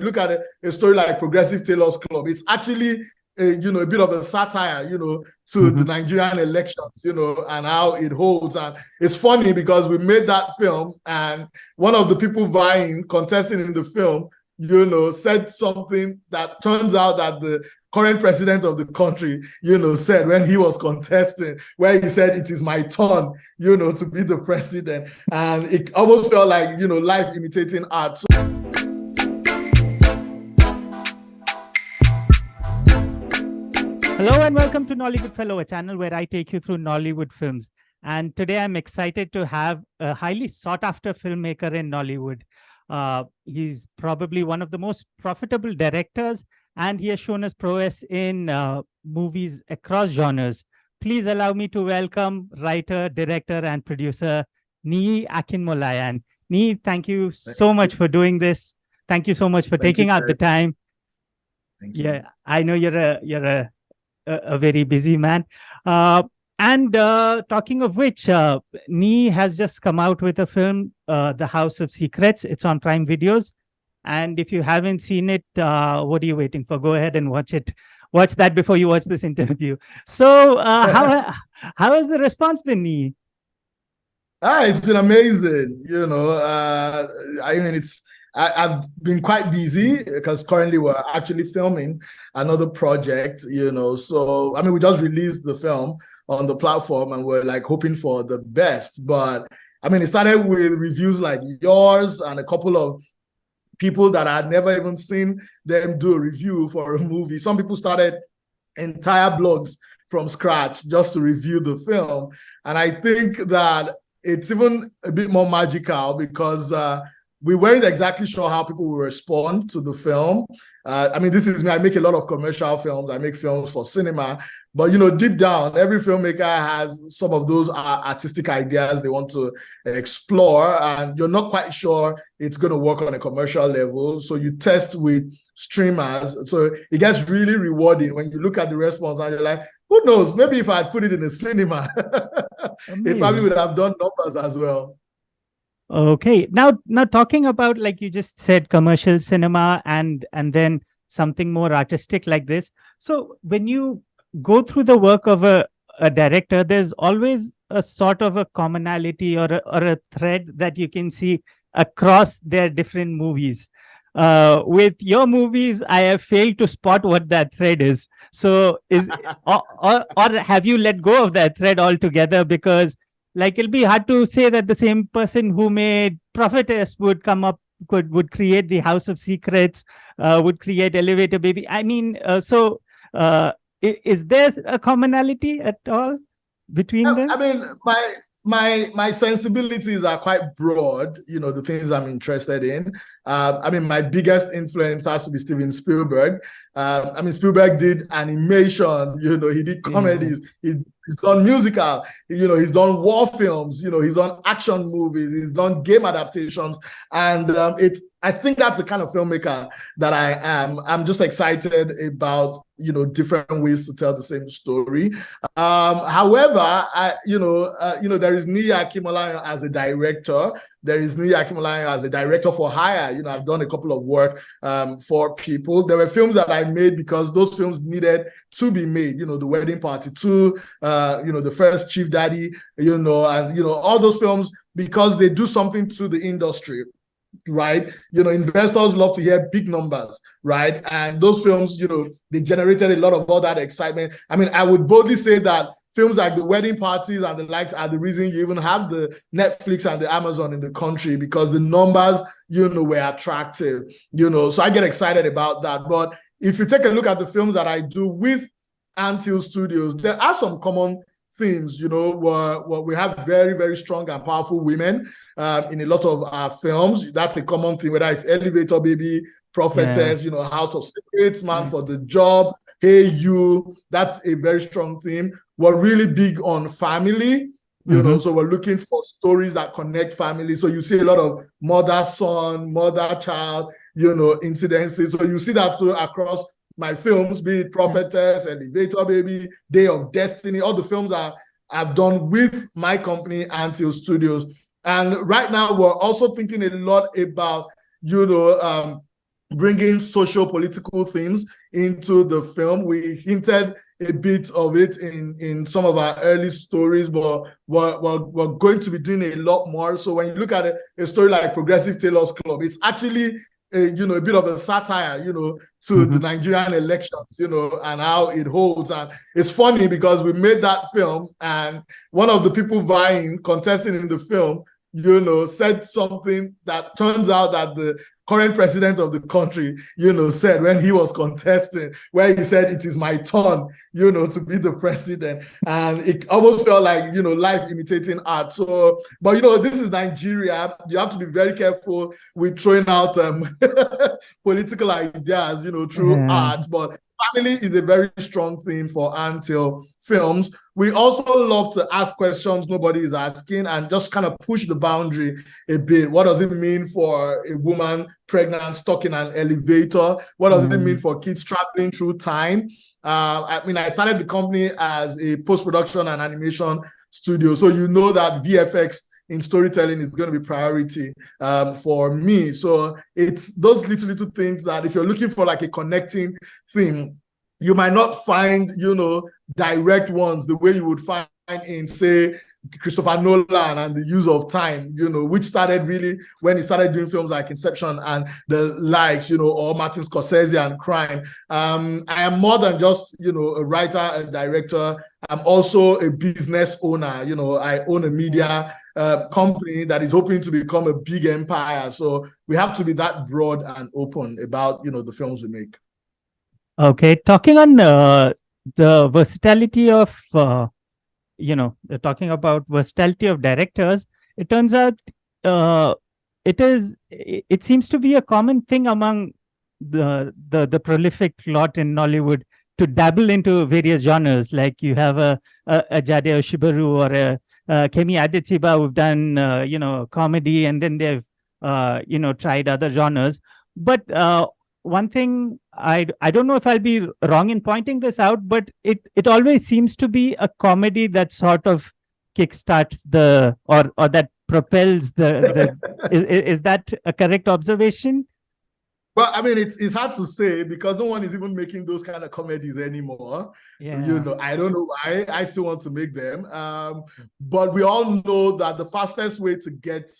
look at a story like Progressive Tailors Club, it's actually a bit of a satire, to the Nigerian elections, and how it holds. And it's funny because we made that film, and one of the people contesting in the film, said something that turns out that the current president of the country, said when he was contesting, where he said, "It is my turn, to be the president." And it almost felt like, life imitating art. Hello and welcome to Nollywood Fellow, a channel where I take you through Nollywood films. And today I'm excited to have a highly sought after filmmaker in Nollywood. He's probably one of the most profitable directors, and he has shown his prowess in movies across genres. Please allow me to welcome writer, director, and producer Niyi Akinmolayan. Niyi, thank you so much for doing this. Thank you so much for taking out the time. Thank you. Yeah, I know you're a very busy man. And talking of which, Niyi has just come out with a film, The House of Secrets. It's on Prime Videos. And if you haven't seen it, what are you waiting for? Go ahead and watch it. Watch that before you watch this interview. So how has the response been, Niyi? It's been amazing. I've been quite busy because currently we're actually filming another project, So, we just released the film on the platform and we're like hoping for the best. But it started with reviews like yours and a couple of people that I'd never even seen them do a review for a movie. Some people started entire blogs from scratch just to review the film. And I think that it's even a bit more magical because we weren't exactly sure how people will respond to the film. This is me. I make a lot of commercial films. I make films for cinema. But, deep down, every filmmaker has some of those artistic ideas they want to explore. And you're not quite sure it's going to work on a commercial level. So you test with streamers. So it gets really rewarding when you look at the response and you're like, who knows? Maybe if I had put it in a cinema, it probably would have done numbers as well. Okay, now talking about, like you just said, commercial cinema and then something more artistic like this. So when you go through the work of a director, there's always a sort of a commonality or a thread that you can see across their different movies. With your movies, I have failed to spot what that thread is. So or have you let go of that thread altogether? Because it'll be hard to say that the same person who made Prophetess would create The House of Secrets, would create Elevator Baby. Is there a commonality at all between them? My sensibilities are quite broad, the things I'm interested in. My biggest influence has to be Steven Spielberg. Spielberg did animation, he did comedies, he's done musical, he's done war films, he's done action movies, he's done game adaptations. And I think that's the kind of filmmaker that I am. I'm just excited about, different ways to tell the same story. However, there is Niyi Akinmolayan as a director. There is Niyi Akinmolayan as a director for hire. I've done a couple of work for people. There were films that I made because those films needed to be made. The Wedding Party 2, The First Chief Daddy, and all those films because they do something to the industry. Right, investors love to hear big numbers, right? And those films, they generated a lot of all that excitement. I would boldly say that films like The Wedding Parties and the likes are the reason you even have the Netflix and the Amazon in the country, because the numbers, were attractive, so I get excited about that. But if you take a look at the films that I do with Anthill Studios, there are some common themes, where we have very, very strong and powerful women in a lot of our films. That's a common thing, whether it's Elevator Baby, Prophetess, House of Secrets, Man for the Job, Hey You. That's a very strong theme. We're really big on family, so we're looking for stories that connect families. So you see a lot of mother-son, mother-child, incidences. So you see that across my films, be it Prophetess, Elevator Baby, Day of Destiny, all the films I've done with my company, Anthill Studios. And right now, we're also thinking a lot about, bringing social-political themes into the film. We hinted a bit of it in some of our early stories, but we're going to be doing a lot more. So when you look at a story like Progressive Tailors Club, it's actually a bit of a satire, to the Nigerian elections, and how it holds. And it's funny because we made that film, and one of the people contesting in the film, said something that turns out that the current president of the country, said when he was contesting, where he said, "It is my turn, to be the president." And it almost felt like, life imitating art. So, but, this is Nigeria. You have to be very careful with throwing out political ideas, through art. But family is a very strong thing for Anthill Films. We also love to ask questions nobody is asking and just kind of push the boundary a bit. What does it mean for a woman pregnant stuck in an elevator? What does it mean for kids traveling through time? I started the company as a post-production and animation studio. So you know that VFX in storytelling is going to be priority for me. So it's those little things that if you're looking for like a connecting theme, you might not find, direct ones the way you would find in, say, Christopher Nolan and the use of time, which started really when he started doing films like Inception and the likes, or Martin Scorsese and crime. I am more than just, a writer, a director. I'm also a business owner. I own a media company that is hoping to become a big empire. So we have to be that broad and open about, the films we make. Okay, talking on the versatility of, talking about versatility of directors, it turns out it seems to be a common thing among the prolific lot in Nollywood to dabble into various genres. Like you have a Jade Oshibaru or a Kemi Adetiba who've done, comedy, and then they've, tried other genres. But one thing I don't know if I'll be wrong in pointing this out, but it always seems to be a comedy that sort of kickstarts or that propels the is that a correct observation? Well, it's hard to say because no one is even making those kind of comedies anymore. Yeah. I don't know why. I still want to make them. But we all know that the fastest way to get,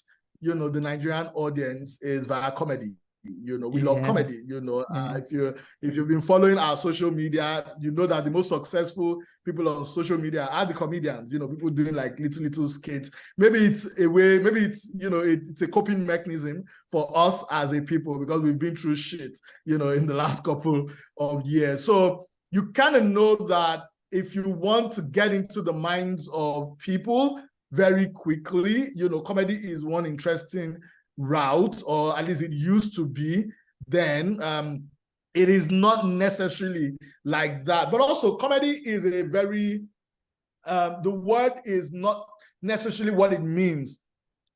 the Nigerian audience is via comedy. We love comedy. If you've been following our social media, you know that the most successful people on social media are the comedians. People doing like little skits. Maybe it's a way. Maybe it's it's a coping mechanism for us as a people because we've been through shit. In the last couple of years. So you kind of know that if you want to get into the minds of people very quickly, comedy is one interesting route, or at least it used to be then. It is not necessarily like that, but also comedy is a very the word is not necessarily what it means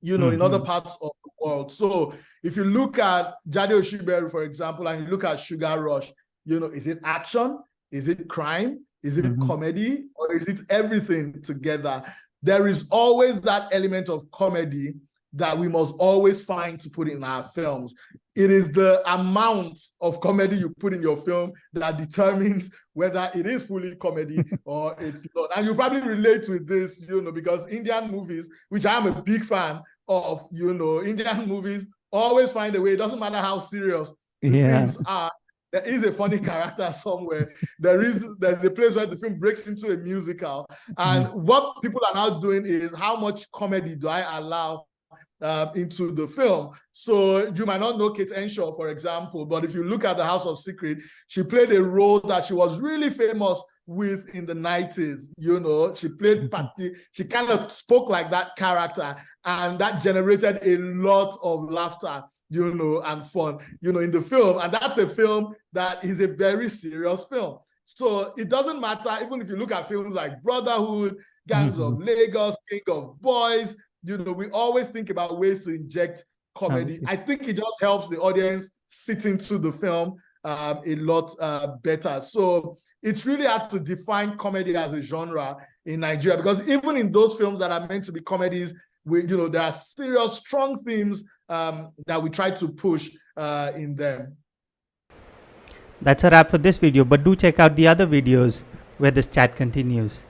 in other parts of the world. So if you look at Jade Oshibaru, for example, and you look at Sugar Rush, is it action, is it crime, is it comedy, or is it everything together? There is always that element of comedy that we must always find to put in our films. It is the amount of comedy you put in your film that determines whether it is fully comedy or it's not. And you probably relate with this, because Indian movies, which I am a big fan of, Indian movies always find a way. It doesn't matter how serious the themes are. There is a funny character somewhere. There's a place where the film breaks into a musical. And what people are now doing is, how much comedy do I allow into the film? So you might not know Kate Henshaw, for example, but if you look at The House of Secret, she played a role that she was really famous with in the 90s. She played Patty. She kind of spoke like that character, and that generated a lot of laughter, and fun, in the film. And that's a film that is a very serious film. So it doesn't matter, even if you look at films like Brotherhood, Gangs of Lagos, King of Boys, we always think about ways to inject comedy. I think it just helps the audience sit into the film a lot better. So it's really hard to define comedy as a genre in Nigeria, because even in those films that are meant to be comedies, there are serious, strong themes that we try to push in them. That's a wrap for this video, but do check out the other videos where this chat continues.